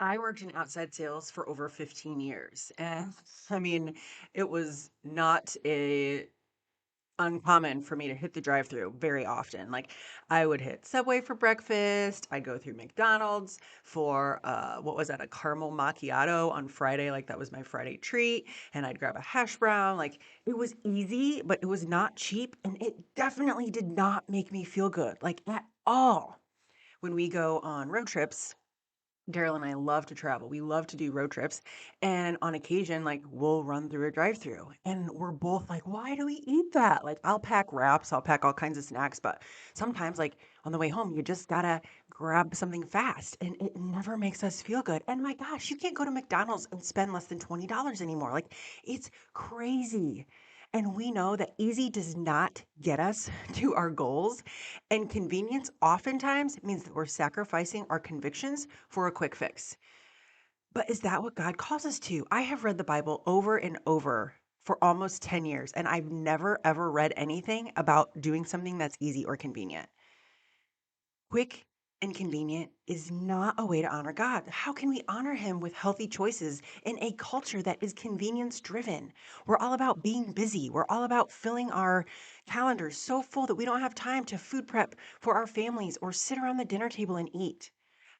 I worked in outside sales for over 15 years. And I mean, it was not a uncommon for me to hit the drive-through very often. Like I would hit Subway for breakfast. I'd go through McDonald's for what was that, a caramel macchiato on Friday. Like that was my Friday treat. And I'd grab a hash brown. Like it was easy, but it was not cheap. And it definitely did not make me feel good, like at all. When we go on road trips, Daryl and I love to travel. We love to do road trips. And on occasion, like we'll run through a drive through and we're both like, why do we eat that? Like I'll pack wraps, I'll pack all kinds of snacks, but sometimes like on the way home, you just gotta grab something fast and it never makes us feel good. And my gosh, you can't go to McDonald's and spend less than $20 anymore. Like it's crazy. And we know that easy does not get us to our goals. And convenience oftentimes means that we're sacrificing our convictions for a quick fix. But is that what God calls us to? I have read the Bible over and over for almost 10 years, and I've never ever read anything about doing something that's easy or convenient. Quick and convenient is not a way to honor God. How can we honor Him with healthy choices in a culture that is convenience driven? We're all about being busy. We're all about filling our calendars so full that we don't have time to food prep for our families or sit around the dinner table and eat.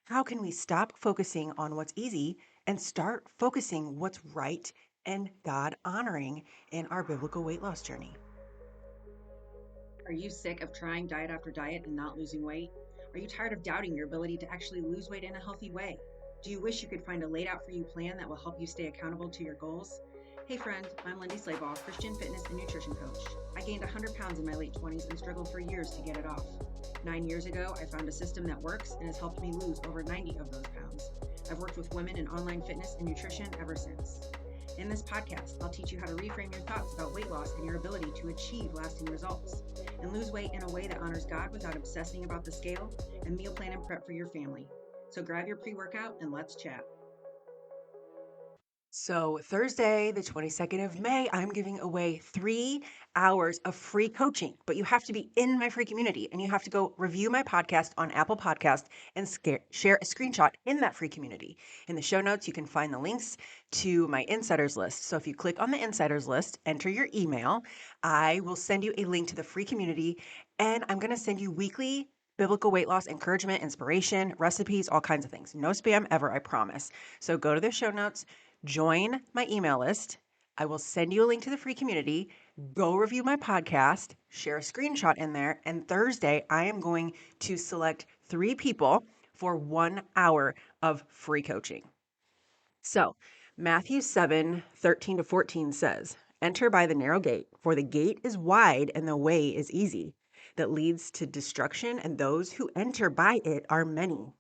How can we stop focusing on what's easy and start focusing what's right and God honoring in our biblical weight loss journey? Are you sick of trying diet after diet and not losing weight? Are you tired of doubting your ability to actually lose weight in a healthy way? Do you wish you could find a laid out for you plan that will help you stay accountable to your goals? Hey friend, I'm Lindy Slabaugh, Christian fitness and nutrition coach. I gained 100 pounds in my late 20s and struggled for years to get it off. 9 years ago, I found a system that works and has helped me lose over 90 of those pounds. I've worked with women in online fitness and nutrition ever since. In this podcast, I'll teach you how to reframe your thoughts about weight loss and your ability to achieve lasting results, and lose weight in a way that honors God without obsessing about the scale, and meal plan and prep for your family. So grab your pre workout and let's chat. So, Thursday, the 22nd of May, I'm giving away 3 hours of free coaching, but you have to be in my free community and you have to go review my podcast on Apple Podcast and share a screenshot in that free community. In the show notes, you can find the links to my insiders list. So, if you click on the insiders list, enter your email, I will send you a link to the free community and I'm going to send you weekly biblical weight loss encouragement, inspiration, recipes, all kinds of things. No spam ever, I promise. So, go to the show notes. Join my email list. I will send you a link to the free community. Go review my podcast, share a screenshot in there. And Thursday, I am going to select 3 people for 1 hour of free coaching. So, Matthew 7:13-14 says, enter by the narrow gate, for the gate is wide and the way is easy that leads to destruction, and those who enter by it are many.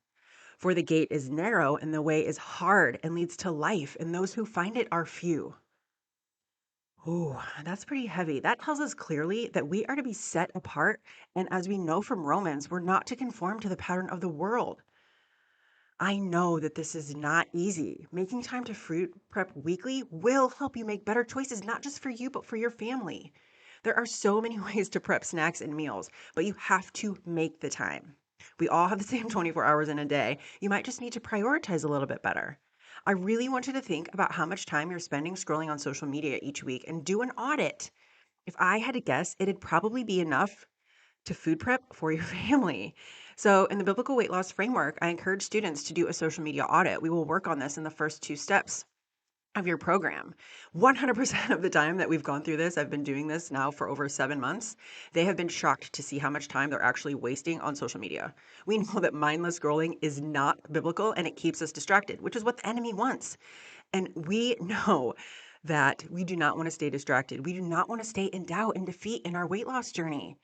For the gate is narrow and the way is hard and leads to life, and those who find it are few. Ooh, that's pretty heavy. That tells us clearly that we are to be set apart. And as we know from Romans, we're not to conform to the pattern of the world. I know that this is not easy. Making time to fruit prep weekly will help you make better choices, not just for you, but for your family. There are so many ways to prep snacks and meals, but you have to make the time. We all have the same 24 hours in a day. You might just need to prioritize a little bit better. I really want you to think about how much time you're spending scrolling on social media each week and do an audit. If I had to guess, it'd probably be enough to food prep for your family. So, in the biblical weight loss framework, I encourage students to do a social media audit. We will work on this in the first 2 steps of your program. 100% of the time that we've gone through this, I've been doing this now for over 7 months. They have been shocked to see how much time they're actually wasting on social media. We know that mindless scrolling is not biblical and it keeps us distracted, which is what the enemy wants. And we know that we do not want to stay distracted. We do not want to stay in doubt and defeat in our weight loss journey.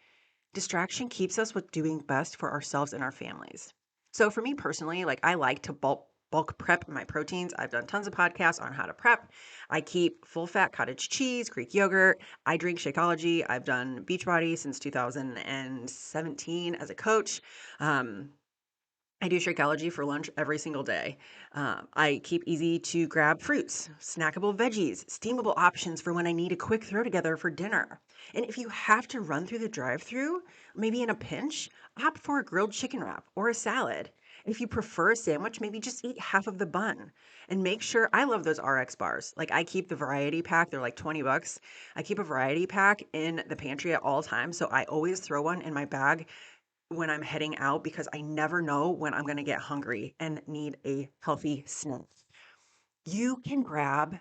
Distraction keeps us with doing best for ourselves and our families. So for me personally, like I like to bulk prep my proteins. I've done tons of podcasts on how to prep. I keep full fat cottage cheese, Greek yogurt. I drink Shakeology. I've done Beachbody since 2017 as a coach. I do Shakeology for lunch every single day. I keep easy to grab fruits, snackable veggies, steamable options for when I need a quick throw together for dinner. And if you have to run through the drive-through, maybe in a pinch, opt for a grilled chicken wrap or a salad. If you prefer a sandwich, maybe just eat half of the bun and make sure I love those RX bars. Like I keep the variety pack, they're like 20 bucks. I keep a variety pack in the pantry at all times. So I always throw one in my bag when I'm heading out because I never know when I'm going to get hungry and need a healthy snack. You can grab,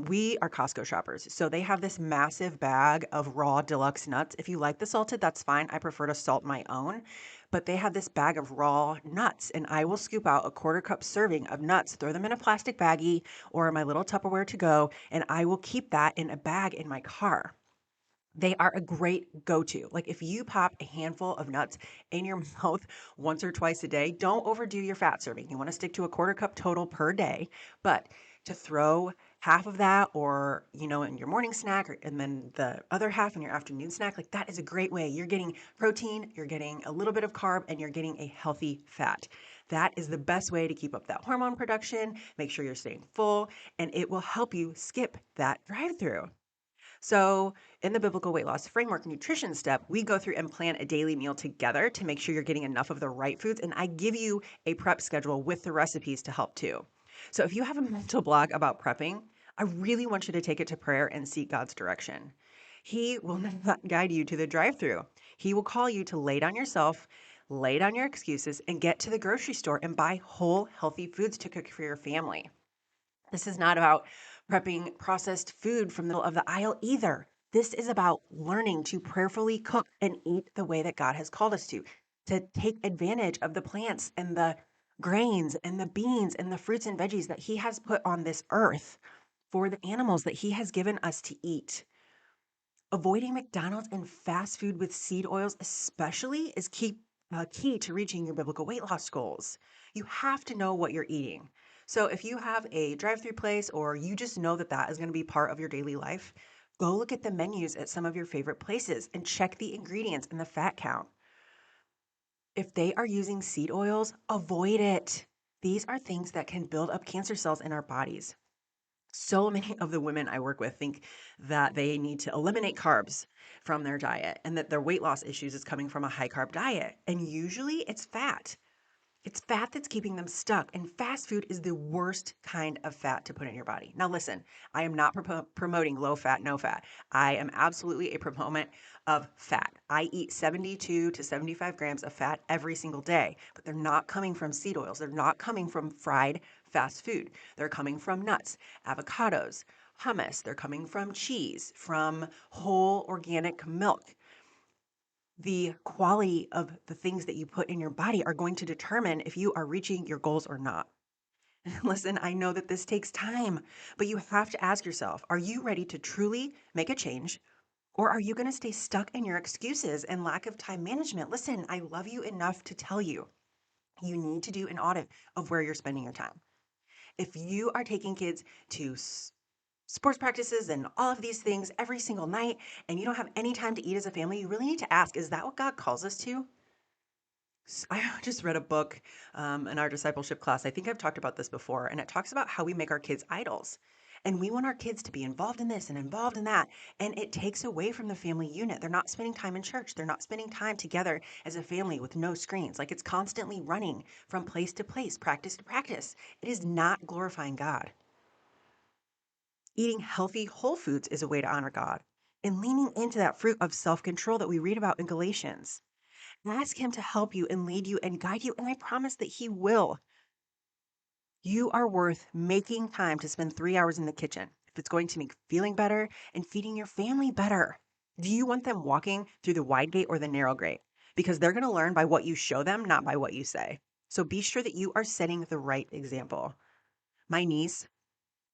we are Costco shoppers. So they have this massive bag of raw deluxe nuts. If you like the salted, that's fine. I prefer to salt my own. But they have this bag of raw nuts, and I will scoop out a quarter cup serving of nuts, throw them in a plastic baggie or my little Tupperware to go, and I will keep that in a bag in my car. They are a great go-to. Like if you pop a handful of nuts in your mouth once or twice a day, don't overdo your fat serving. You want to stick to a quarter cup total per day, but to throw half of that or, in your morning snack and then the other half in your afternoon snack, like that is a great way. You're getting protein, you're getting a little bit of carb, and you're getting a healthy fat. That is the best way to keep up that hormone production, make sure you're staying full, and it will help you skip that drive-through. So, in the biblical weight loss framework nutrition step, we go through and plan a daily meal together to make sure you're getting enough of the right foods. And I give you a prep schedule with the recipes to help too. So, if you have a mental block about prepping, I really want you to take it to prayer and seek God's direction. He will not guide you to the drive through. He will call you to lay down yourself, lay down your excuses, and get to the grocery store and buy whole, healthy foods to cook for your family. This is not about prepping processed food from the middle of the aisle either. This is about learning to prayerfully cook and eat the way that God has called us to take advantage of the plants and the grains and the beans and the fruits and veggies that He has put on this earth for the animals that He has given us to eat. Avoiding McDonald's and fast food with seed oils, especially, is key to reaching your biblical weight loss goals. You have to know what you're eating. So, if you have a drive through place or you just know that that is going to be part of your daily life, go look at the menus at some of your favorite places and check the ingredients and the fat count. If they are using seed oils, avoid it. These are things that can build up cancer cells in our bodies. So many of the women I work with think that they need to eliminate carbs from their diet and that their weight loss issues is coming from a high carb diet. And usually it's fat. It's fat that's keeping them stuck, and fast food is the worst kind of fat to put in your body. Now, listen, I am not promoting low fat, no fat. I am absolutely a proponent of fat. I eat 72 to 75 grams of fat every single day, but they're not coming from seed oils. They're not coming from fried fast food. They're coming from nuts, avocados, hummus. They're coming from cheese, from whole organic milk. The quality of the things that you put in your body are going to determine if you are reaching your goals or not. Listen, I know that this takes time, but you have to ask yourself, are you ready to truly make a change? Or are you going to stay stuck in your excuses and lack of time management? Listen, I love you enough to tell you, you need to do an audit of where you're spending your time. If you are taking kids to sports practices and all of these things every single night and you don't have any time to eat as a family, you really need to ask, is that what God calls us to? I just read a book in our discipleship class. I think I've talked about this before, and it talks about how we make our kids idols. And we want our kids to be involved in this and involved in that. And it takes away from the family unit. They're not spending time in church. They're not spending time together as a family with no screens. Like it's constantly running from place to place, practice to practice. It is not glorifying God. Eating healthy whole foods is a way to honor God and leaning into that fruit of self control that we read about in Galatians. Ask Him to help you and lead you and guide you, and I promise that He will. You are worth making time to spend 3 hours in the kitchen if it's going to make feeling better and feeding your family better. Do you want them walking through the wide gate or the narrow gate? Because they're going to learn by what you show them, not by what you say. So be sure that you are setting the right example. My niece,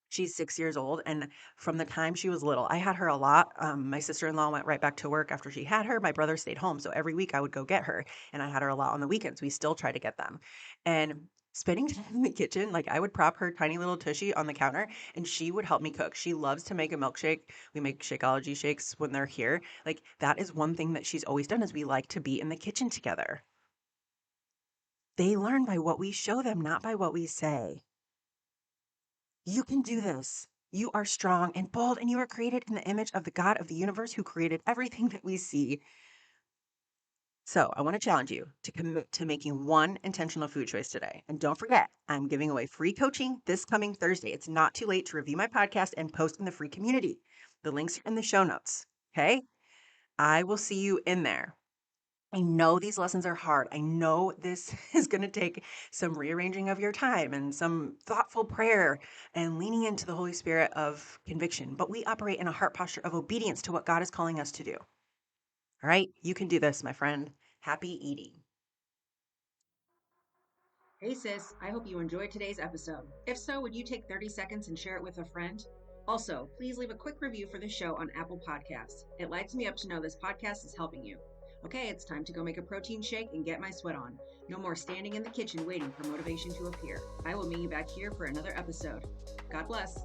she's 6 years old, and from the time she was little, I had her a lot. My sister-in-law went right back to work after she had her. My brother stayed home, so every week I would go get her, and I had her a lot on the weekends. We still try to get them. And spending time in the kitchen, like I would prop her tiny little tushy on the counter, and she would help me cook. She loves to make a milkshake. We make Shakeology shakes when they're here. Like that is one thing that she's always done is we like to be in the kitchen together. They learn by what we show them, not by what we say. You can do this. You are strong and bold, and you are created in the image of the God of the universe who created everything that we see. So I want to challenge you to commit to making one intentional food choice today. And don't forget, I'm giving away free coaching this coming Thursday. It's not too late to review my podcast and post in the free community. The links are in the show notes. Okay. I will see you in there. I know these lessons are hard. I know this is going to take some rearranging of your time and some thoughtful prayer and leaning into the Holy Spirit of conviction, but we operate in a heart posture of obedience to what God is calling us to do. All right, you can do this, my friend. Happy eating. Hey sis, I hope you enjoyed today's episode. If so, would you take 30 seconds and share it with a friend? Also, please leave a quick review for the show on Apple Podcasts. It lights me up to know this podcast is helping you. Okay, it's time to go make a protein shake and get my sweat on. No more standing in the kitchen waiting for motivation to appear. I will meet you back here for another episode. God bless.